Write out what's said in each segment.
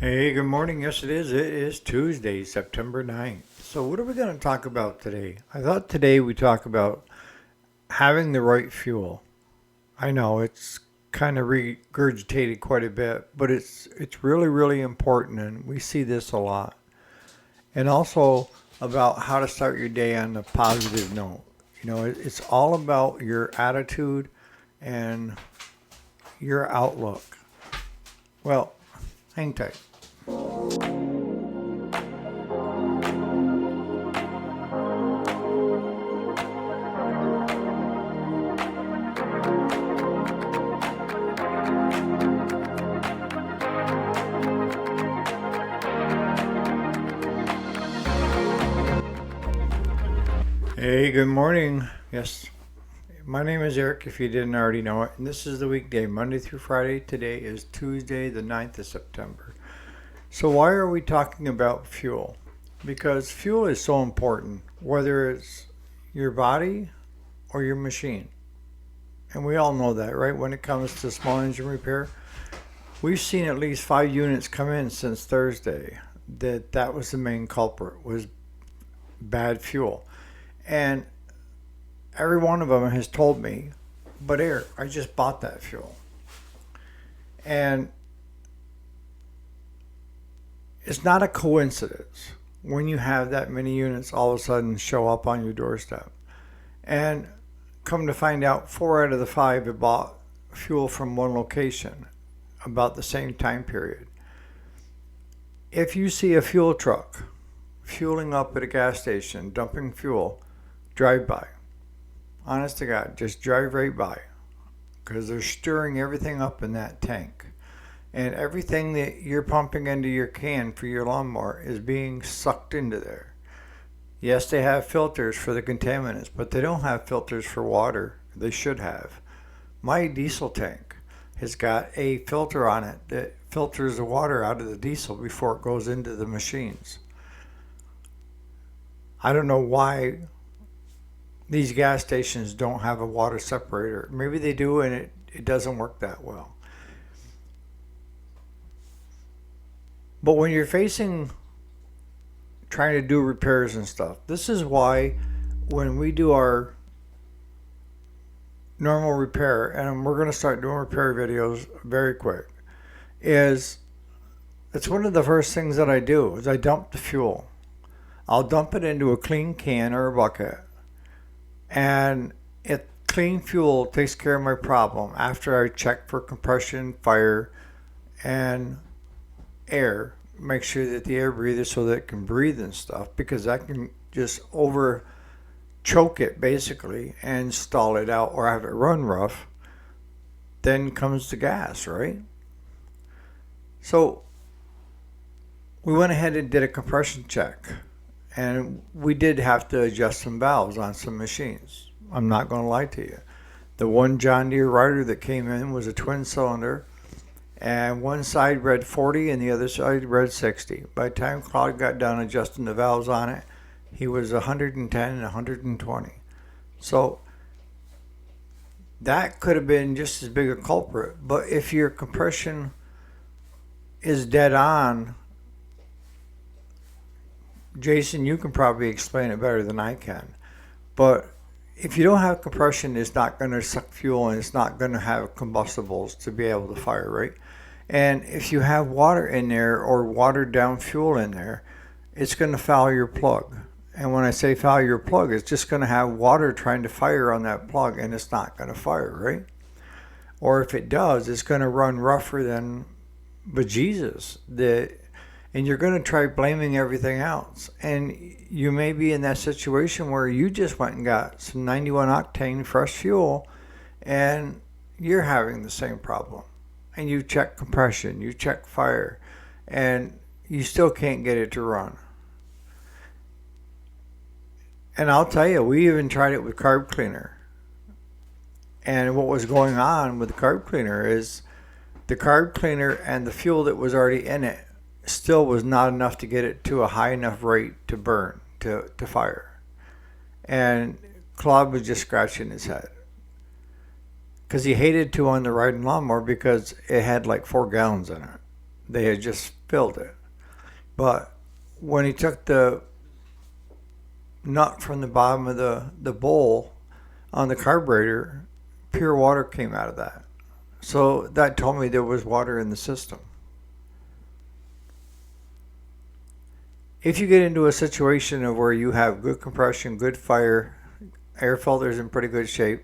Hey, good morning. Yes, it is. It is Tuesday, September 9th. So, what are we going to talk about today? I thought today we talk about having the right fuel. I know it's kind of regurgitated quite a bit, but it's really really important and we see this a lot. And also about how to start your day on a positive note. It's all about your attitude and your outlook. Well, hang tight. Hey, good morning. Yes, my name is Eric, if you didn't already know it, and this is the weekday, Monday through Friday. Today is Tuesday, the 9th of September. So, why are we talking about fuel? Because fuel is so important, whether it's your body or your machine. And we all know that, right? When it comes to small engine repair, we've seen at least 5 units come in since Thursday. That was the main culprit, was bad fuel. And every one of them has told me, but Eric, I just bought that fuel. And it's not a coincidence when you have that many units all of a sudden show up on your doorstep. And come to find out, 4 out of the 5 have bought fuel from one location about the same time period. If you see a fuel truck fueling up at a gas station, dumping fuel, drive by. Honest to God, just drive right by because they're stirring everything up in that tank. And everything that you're pumping into your can for your lawnmower is being sucked into there. Yes, they have filters for the contaminants, but they don't have filters for water. They should have. My diesel tank has got a filter on it that filters the water out of the diesel before it goes into the machines. I don't know why these gas stations don't have a water separator. Maybe they do and it doesn't work that well. But when you're facing trying to do repairs and stuff, this is why when we do our normal repair, and we're going to start doing repair videos very quick, is it's one of the first things that I do is I dump the fuel. I'll dump it into a clean can or a bucket, and clean fuel takes care of my problem after I check for compression, fire, and air. Make sure that the air breathes so that it can breathe and stuff, because that can just over choke it basically and stall it out or have it run rough. Then comes the gas, right? So we went ahead and did a compression check, and we did have to adjust some valves on some machines. I'm not going to lie to you. The one John Deere rider that came in was a twin cylinder, and one side read 40 and the other side read 60. By the time Claude got done adjusting the valves on it, he was 110 and 120. So that could have been just as big a culprit. But if your compression is dead on, Jason, you can probably explain it better than I can. But if you don't have compression, it's not going to suck fuel and it's not going to have combustibles to be able to fire, right? And if you have water in there or watered down fuel in there, it's going to foul your plug. And when I say foul your plug, it's just going to have water trying to fire on that plug and it's not going to fire, right? Or if it does, it's going to run rougher than bejesus. And you're going to try blaming everything else. And you may be in that situation where you just went and got some 91 octane fresh fuel and you're having the same problem. And you check compression, you check fire, and you still can't get it to run. And I'll tell you, we even tried it with carb cleaner. And what was going on with the carb cleaner is the carb cleaner and the fuel that was already in it still was not enough to get it to a high enough rate to burn, to fire. And Claude was just scratching his head. Because he hated to on the riding lawnmower because it had like 4 gallons in it. They had just filled it. But when he took the nut from the bottom of the bowl on the carburetor, pure water came out of that. So that told me there was water in the system. If you get into a situation of where you have good compression, good fire, air filter's in pretty good shape,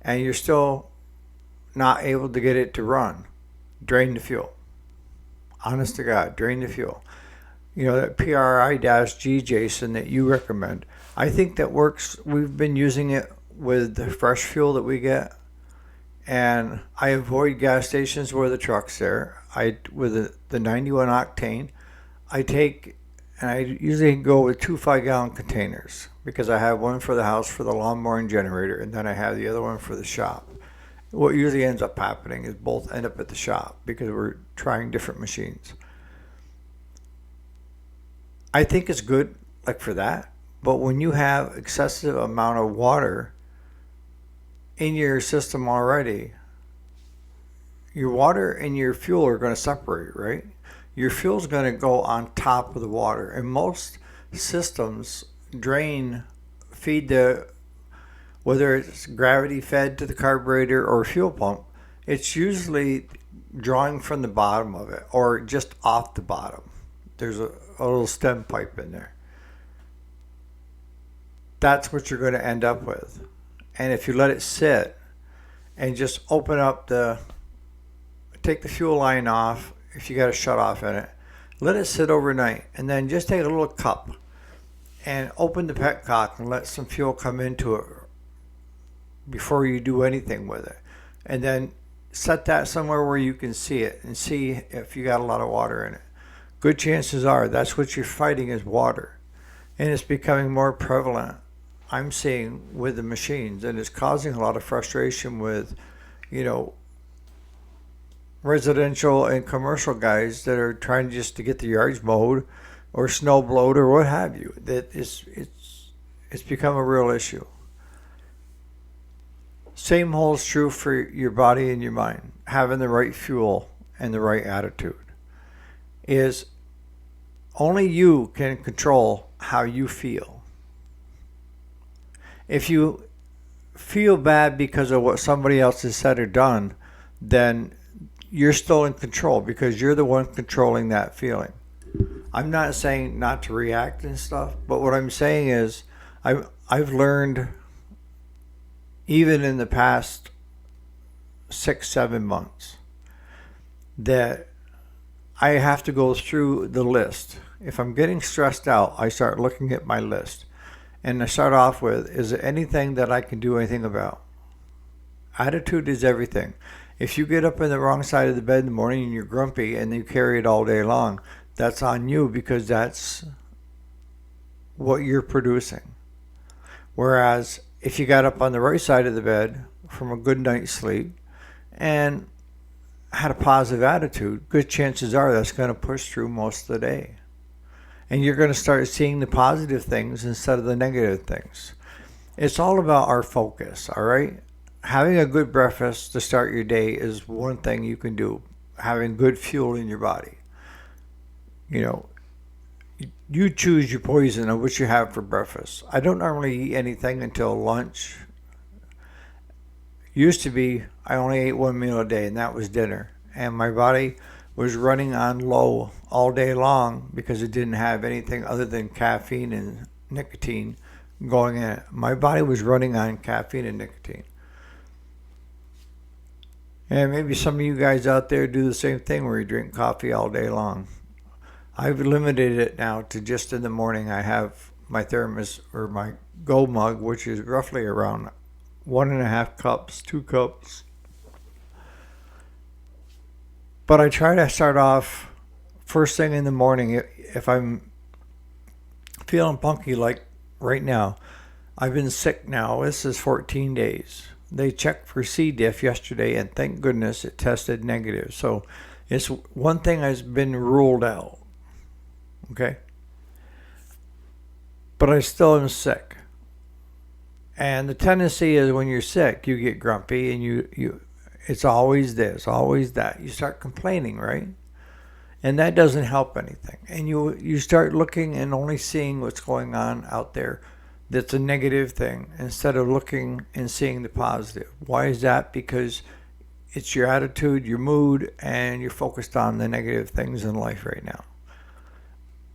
and you're still not able to get it to run, drain the fuel. Honest to God, drain the fuel. You know, that PRI-G, Jason, that you recommend, I think that works. We've been using it with the fresh fuel that we get, and I avoid gas stations where the truck's there. With the 91 octane, I usually go with 2 5-gallon containers because I have one for the house for the lawnmower and generator, and then I have the other one for the shop. What usually ends up happening is both end up at the shop because we're trying different machines. I think it's good like for that, but when you have excessive amount of water in your system already, your water and your fuel are going to separate, right? Your fuel is going to go on top of the water, and most systems feed whether it's gravity fed to the carburetor or fuel pump, it's usually drawing from the bottom of it or just off the bottom. There's a little stem pipe in there. That's what you're going to end up with. And if you let it sit and just take the fuel line off, if you got a shut off in it, let it sit overnight, and then just take a little cup and open the petcock and let some fuel come into it before you do anything with it. And then set that somewhere where you can see it and see if you got a lot of water in it. Good chances are that's what you're fighting is water. And it's becoming more prevalent, I'm seeing, with the machines, and it's causing a lot of frustration with, residential and commercial guys that are trying just to get the yards mowed or snow blowed or what have you. That it's become a real issue. Same holds true for your body and your mind. Having the right fuel and the right attitude is only you can control how you feel. If you feel bad because of what somebody else has said or done, then you're still in control because you're the one controlling that feeling. I'm not saying not to react and stuff, but what I'm saying is I've learned, even in the past 6-7 months, that I have to go through the list. If I'm getting stressed out, I start looking at my list. And I start off with, is there anything that I can do anything about? Attitude is everything. If you get up in the wrong side of the bed in the morning and you're grumpy and you carry it all day long, that's on you because that's what you're producing. Whereas if you got up on the right side of the bed from a good night's sleep and had a positive attitude, good chances are that's going to push through most of the day. And you're going to start seeing the positive things instead of the negative things. It's all about our focus, all right? Having a good breakfast to start your day is one thing you can do. Having good fuel in your body. You choose your poison of what you have for breakfast. I don't normally eat anything until lunch. Used to be, I only ate one meal a day, and that was dinner. And my body was running on low all day long because it didn't have anything other than caffeine and nicotine going in it. My body was running on caffeine and nicotine. And maybe some of you guys out there do the same thing where you drink coffee all day long. I've limited it now to just in the morning. I have my thermos or my Go mug, which is roughly around 1.5 cups, 2 cups. But I try to start off first thing in the morning. If I'm feeling punky like right now, I've been sick now. This is 14 days. They checked for C. diff yesterday, and thank goodness it tested negative. So it's one thing has been ruled out. Okay? But I still am sick. And the tendency is when you're sick, you get grumpy and you it's always this, always that. You start complaining, right? And that doesn't help anything. And you start looking and only seeing what's going on out there that's a negative thing instead of looking and seeing the positive. Why is that? Because it's your attitude, your mood, and you're focused on the negative things in life right now.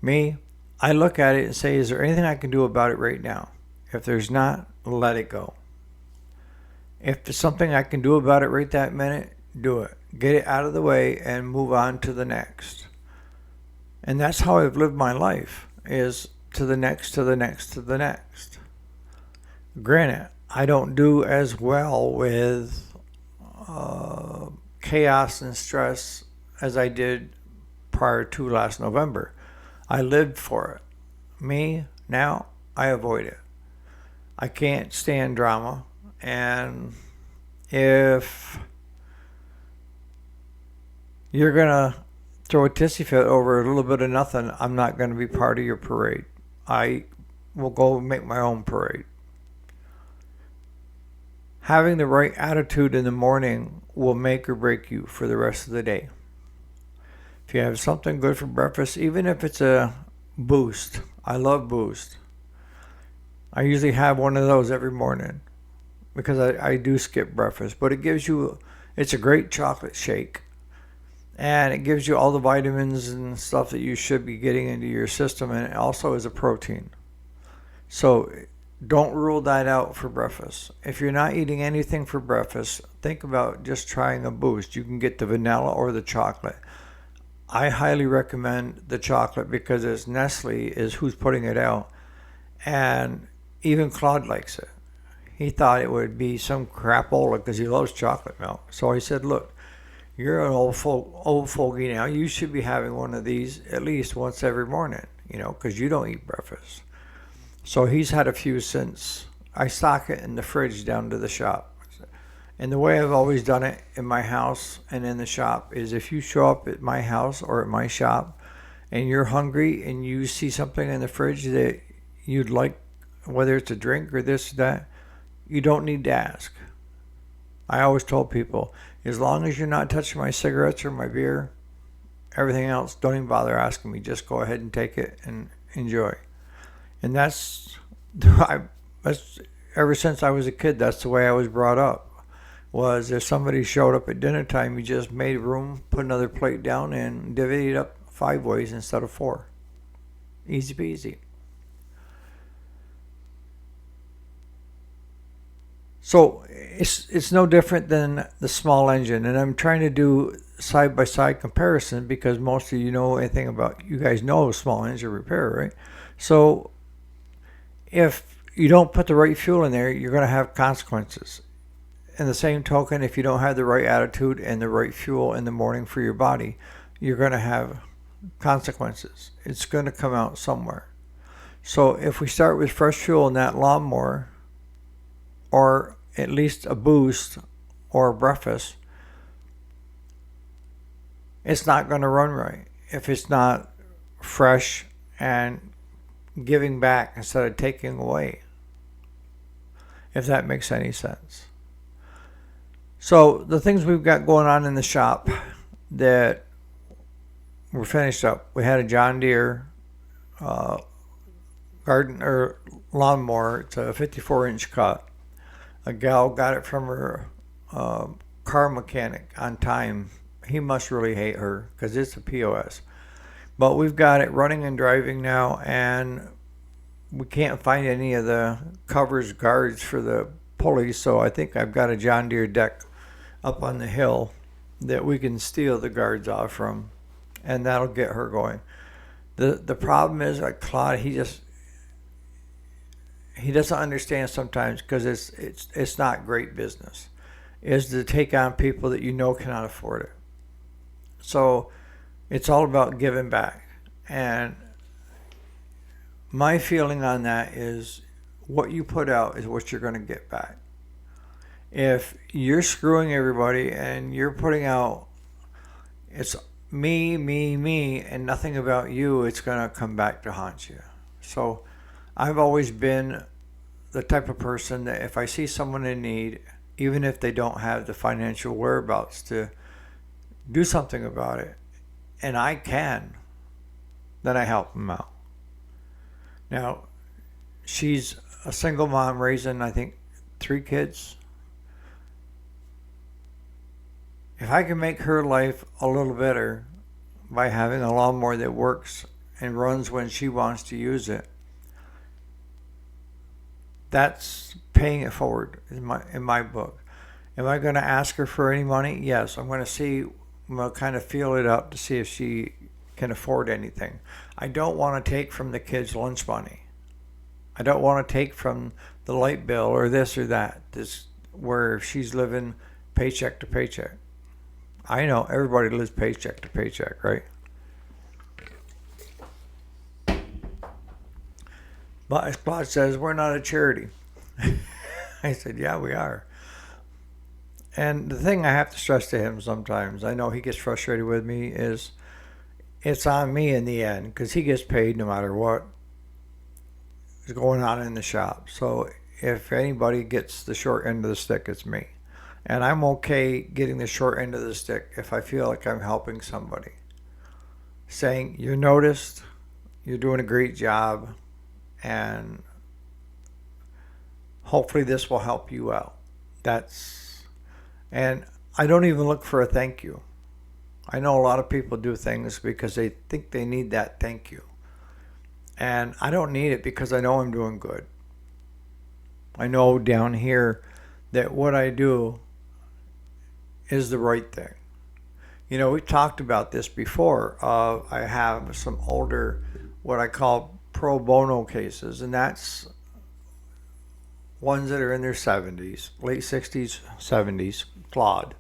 Me, I look at it and say, is there anything I can do about it right now? If there's not, let it go. If there's something I can do about it right that minute, do it. Get it out of the way and move on to the next. And that's how I've lived my life, is to the next, to the next, to the next. Granted, I don't do as well with chaos and stress as I did prior to last November. I lived for it. Me, now, I avoid it. I can't stand drama. And if you're going to throw a tissy fit over a little bit of nothing, I'm not going to be part of your parade. I will go make my own parade. Having the right attitude in the morning will make or break you for the rest of the day. If you have something good for breakfast, even if it's a Boost, I love Boost. I usually have one of those every morning because I do skip breakfast, but it's a great chocolate shake. And it gives you all the vitamins and stuff that you should be getting into your system, and it also is a protein. So don't rule that out for breakfast. If you're not eating anything for breakfast, think about just trying a Boost. You can get the vanilla or the chocolate. I highly recommend the chocolate because it's Nestle is who's putting it out. And even Claude likes it. He thought it would be some crapola because he loves chocolate milk. So I said, look, you're an old fogey now. You should be having one of these at least once every morning, because you don't eat breakfast. So he's had a few since. I stock it in the fridge down to the shop. And the way I've always done it in my house and in the shop is if you show up at my house or at my shop and you're hungry and you see something in the fridge that you'd like, whether it's a drink or this or that, you don't need to ask. I always told people, as long as you're not touching my cigarettes or my beer, everything else, don't even bother asking me. Just go ahead and take it and enjoy. And that's ever since I was a kid, that's the way I was brought up. Was if somebody showed up at dinner time, you just made room, put another plate down, and divvied it up 5 ways instead of 4. Easy peasy. So it's no different than the small engine, and I'm trying to do side-by-side comparison because most of you know anything about, you guys know small engine repair, right? So if you don't put the right fuel in there, you're going to have consequences. In the same token, if you don't have the right attitude and the right fuel in the morning for your body, you're going to have consequences. It's going to come out somewhere. So if we start with fresh fuel in that lawnmower, or at least a Boost or a breakfast, it's not going to run right if it's not fresh and giving back instead of taking away, if that makes any sense. So the things we've got going on in the shop that we're finished up, we had a John Deere garden or lawnmower. It's a 54-inch cut. A gal got it from her car mechanic on time. He must really hate her because it's a POS. But we've got it running and driving now, and we can't find any of the covers, guards for the pulleys, so I think I've got a John Deere deck up on the hill that we can steal the guards off from, and that'll get her going. The problem is, like Claude, he doesn't understand sometimes because it's not great business, is to take on people that you know cannot afford it. So it's all about giving back. And my feeling on that is what you put out is what you're going to get back. If you're screwing everybody and you're putting out, it's me, me, me, and nothing about you, it's going to come back to haunt you. So I've always been the type of person that if I see someone in need, even if they don't have the financial whereabouts to do something about it, and I can, then I help them out. Now, she's a single mom raising, I think, 3 kids. If I can make her life a little better by having a lawnmower that works and runs when she wants to use it, that's paying it forward in my book. Am I going to ask her for any money? Yes. I'm going to see, I'm going to kind of feel it up to see if she can afford anything. I don't want to take from the kids' lunch money. I don't want to take from the light bill or this or that. This where she's living paycheck to paycheck. I know everybody lives paycheck to paycheck, right? But Claude says, we're not a charity. I said, yeah, we are. And the thing I have to stress to him sometimes, I know he gets frustrated with me, is it's on me in the end because he gets paid no matter what is going on in the shop. So if anybody gets the short end of the stick, it's me. And I'm okay getting the short end of the stick if I feel like I'm helping somebody. Saying, you're noticed, you're doing a great job, and hopefully this will help you out. And I don't even look for a thank you. I know a lot of people do things because they think they need that thank you. And I don't need it because I know I'm doing good. I know down here that what I do is the right thing. You know, we talked about this before. I have some older, what I call pro bono cases, and that's ones that are in their 70s, late 60s, 70s, Claude,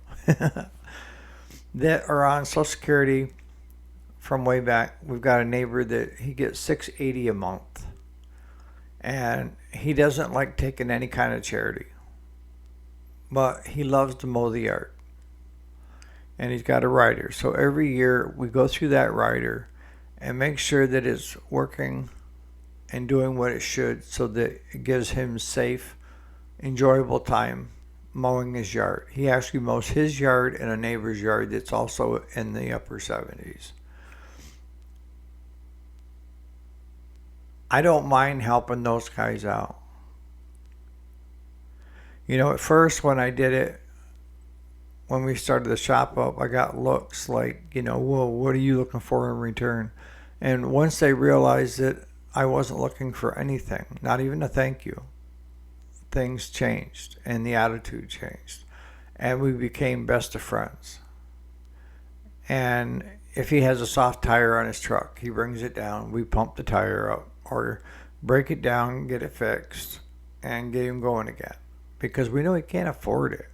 that are on Social Security from way back. We've got a neighbor that he gets $680 a month, and he doesn't like taking any kind of charity, but he loves to mow the yard, and he's got a rider. So every year we go through that rider and make sure that it's working and doing what it should so that it gives him safe, enjoyable time mowing his yard. He actually mows his yard and a neighbor's yard that's also in the upper 70s. I don't mind helping those guys out. You know, at first when I did it, when we started the shop up, I got looks like, you know, whoa, what are you looking for in return? And once they realized that I wasn't looking for anything, not even a thank you, things changed and the attitude changed. And we became best of friends. And if he has a soft tire on his truck, he brings it down, we pump the tire up or break it down, get it fixed, and get him going again. Because we know he can't afford it.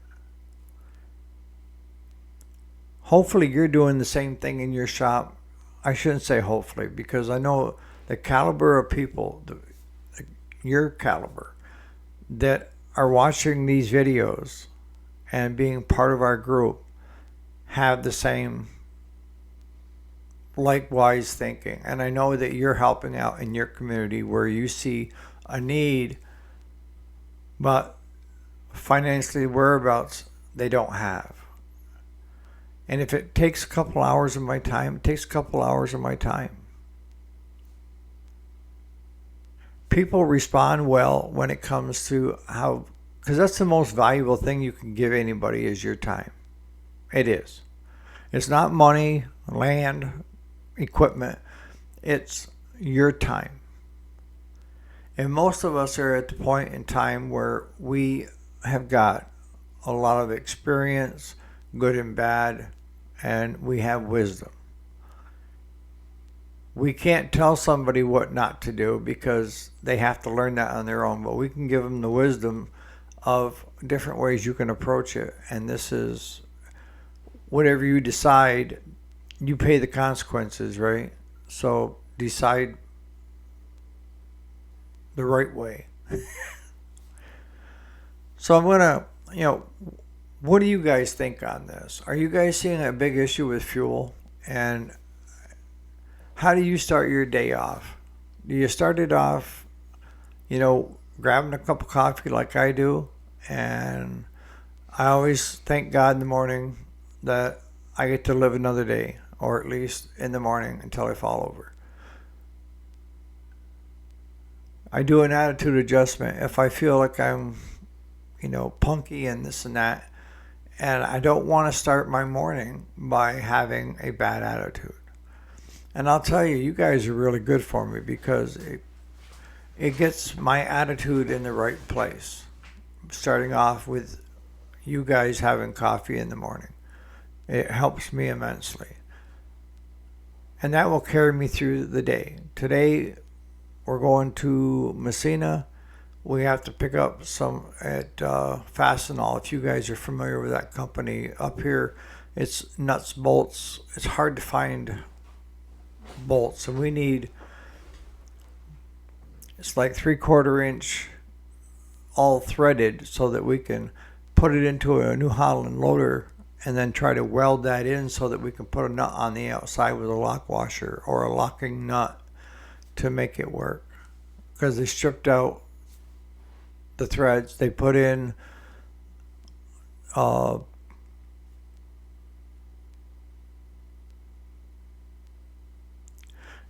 Hopefully you're doing the same thing in your shop. I shouldn't say hopefully, because I know the caliber of people, your caliber, that are watching these videos and being part of our group have the same likewise thinking. And I know that you're helping out in your community where you see a need, but financially whereabouts they don't have. And if it takes a couple hours of my time, it takes a couple hours of my time. People respond well when it comes to how, because that's the most valuable thing you can give anybody is your time. It is. It's not money, land, equipment. It's your time. And most of us are at the point in time where we have got a lot of experience, good and bad, and we have wisdom. We can't tell somebody what not to do because they have to learn that on their own, but we can give them the wisdom of different ways you can approach it. And this is whatever you decide, you pay the consequences, right? So decide the right way. So I'm going to, what do you guys think on this? Are you guys seeing a big issue with fuel? And how do you start your day off? Do you start it off, grabbing a cup of coffee like I do? And I always thank God in the morning that I get to live another day. or at least in the morning until I fall over. I do an attitude adjustment if I feel like I'm, punky and this and that, and I don't want to start my morning by having a bad attitude. And I'll tell you, you guys are really good for me because it gets my attitude in the right place. Starting off with you guys having coffee in the morning. It helps me immensely. And that will carry me through the day. Today, we're going to Messina. We have to pick up some at Fastenal. If you guys are familiar with that company up here, it's nuts, bolts. It's hard to find bolts, and it's like 3/4 inch all threaded so that we can put it into a New Holland loader and then try to weld that in so that we can put a nut on the outside with a lock washer or a locking nut to make it work. Because they stripped out the threads, they put in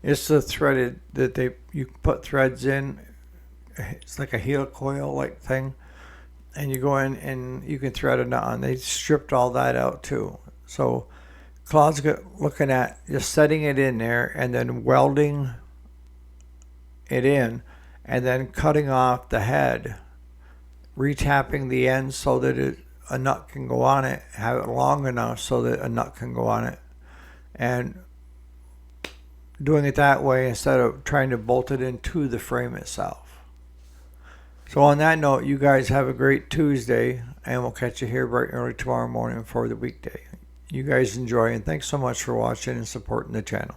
it's the threaded that you put threads in. It's like a heel coil like thing, and you go in and you can thread a knot on. They stripped all that out too. So Claude's looking at just setting it in there and then welding it in, and then cutting off the head, retapping the end so that a nut can go on it, have it long enough so that a nut can go on it, and doing it that way instead of trying to bolt it into the frame itself. So on that note, you guys have a great Tuesday, and we'll catch you here bright and early tomorrow morning for the weekday. You guys enjoy, and thanks so much for watching and supporting the channel.